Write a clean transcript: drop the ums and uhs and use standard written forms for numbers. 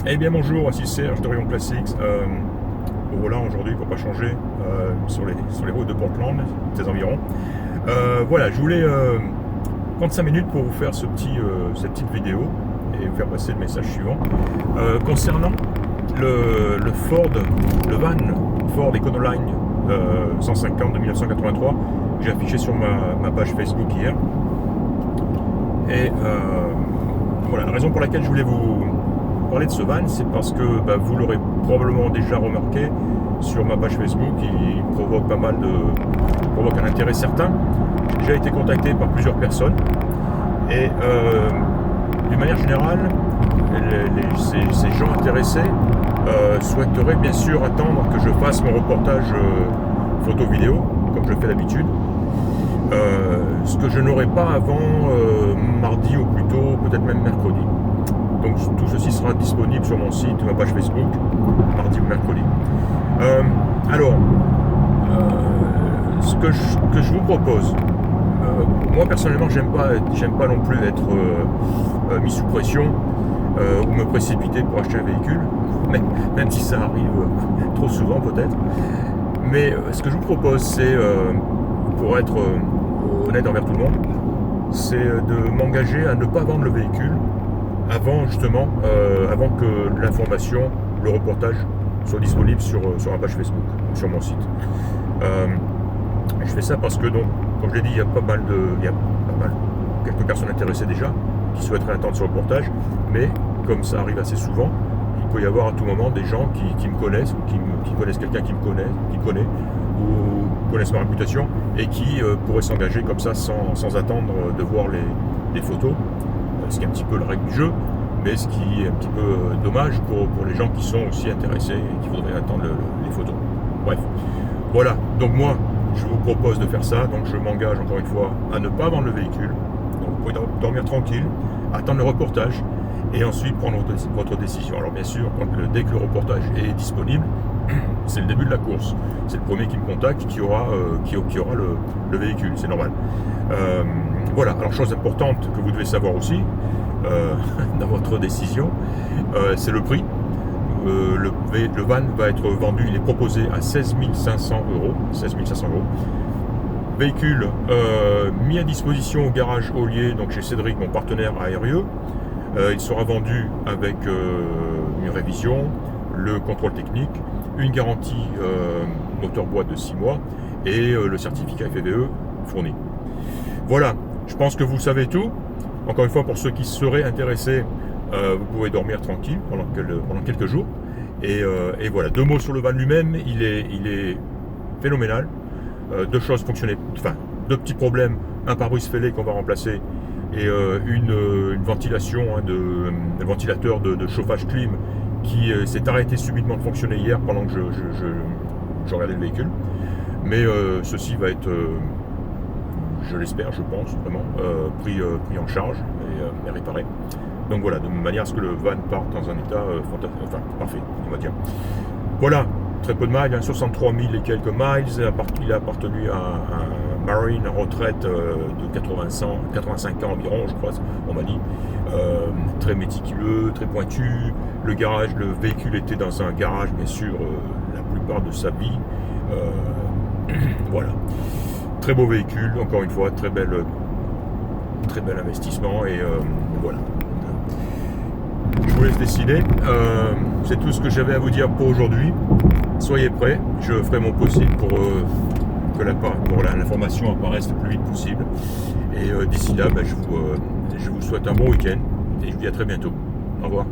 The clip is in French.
Eh bien bonjour, ici Serge de Rayon Classics. Voilà aujourd'hui pour pas changer sur les routes de Portland, ces environs. Voilà, je voulais prendre 5 minutes pour vous faire cette petite vidéo et vous faire passer le message suivant. Concernant le Ford, le van Ford Econoline 150 de 1983, que j'ai affiché sur ma page Facebook hier. Et voilà, la raison pour laquelle je voulais vous parler de ce van, c'est parce que vous l'aurez probablement déjà remarqué sur ma page Facebook, il provoque un intérêt certain. J'ai déjà été contacté par plusieurs personnes et d'une manière générale, ces gens intéressés souhaiteraient bien sûr attendre que je fasse mon reportage photo-vidéo, comme je le fais d'habitude. Ce que je n'aurai pas avant mardi ou plus tôt, peut-être même mercredi. Donc tout ceci sera disponible sur mon site, ma page Facebook, mardi ou mercredi. Ce que je vous propose, moi personnellement j'aime pas non plus être mis sous pression ou me précipiter pour acheter un véhicule, même si ça arrive trop souvent peut-être. Mais ce que je vous propose, c'est, pour être honnête envers tout le monde, c'est de m'engager à ne pas vendre le véhicule avant que l'information, le reportage soit disponible sur ma page Facebook, sur mon site. Je fais ça parce que, donc, comme je l'ai dit, il y a quelques personnes intéressées déjà qui souhaiteraient attendre ce reportage, mais comme ça arrive assez souvent, il peut y avoir à tout moment des gens qui me connaissent ou qui connaissent quelqu'un qui connaît ou connaissent ma réputation et qui pourraient s'engager comme ça sans attendre de voir les photos, ce qui est un petit peu la règle du jeu, mais ce qui est un petit peu dommage pour les gens qui sont aussi intéressés et qui voudraient attendre les photos. Bref, voilà, donc moi je vous propose de faire ça, donc je m'engage encore une fois à ne pas vendre le véhicule, donc vous pouvez dormir tranquille, attendre le reportage et ensuite prendre votre décision. Alors bien sûr, dès que le reportage est disponible, c'est le début de la course, c'est le premier qui me contacte qui aura le véhicule, c'est normal. Voilà, alors chose importante que vous devez savoir aussi dans votre décision, c'est le prix. Le van va être vendu, il est proposé à 16 500 euros. Véhicule mis à disposition au garage Ollier, donc chez Cédric, mon partenaire à RE. Il sera vendu avec une révision, le contrôle technique, une garantie moteur-boîte de 6 mois et le certificat FEVE fourni. Voilà, je pense que vous savez tout. Encore une fois, pour ceux qui seraient intéressés, vous pouvez dormir tranquille pendant quelques jours. Et voilà, 2 mots sur le van lui-même, il est phénoménal. 2 choses fonctionnaient, enfin 2 petits problèmes, un pare-brise fêlé qu'on va remplacer et une ventilation, un ventilateur de chauffage clim qui s'est arrêté subitement de fonctionner hier pendant que je regardais le véhicule. Mais ceci va être, je l'espère, je pense vraiment, pris en charge et réparé. Donc voilà, de manière à ce que le van parte dans un état parfait, on va dire. Voilà, très peu de miles, 63 000 et quelques miles. Il a appartenu à un Marine en retraite de 85 ans environ, je crois, on m'a dit. Très méticuleux, très pointu. Le véhicule était dans un garage, bien sûr, la plupart de sa vie. Voilà. Très beau véhicule, encore une fois, très bel investissement et voilà. Je vous laisse décider. C'est tout ce que j'avais à vous dire pour aujourd'hui. Soyez prêts, je ferai mon possible pour que l'information apparaisse le plus vite possible. Et d'ici là, je vous souhaite un bon week-end et je vous dis à très bientôt. Au revoir.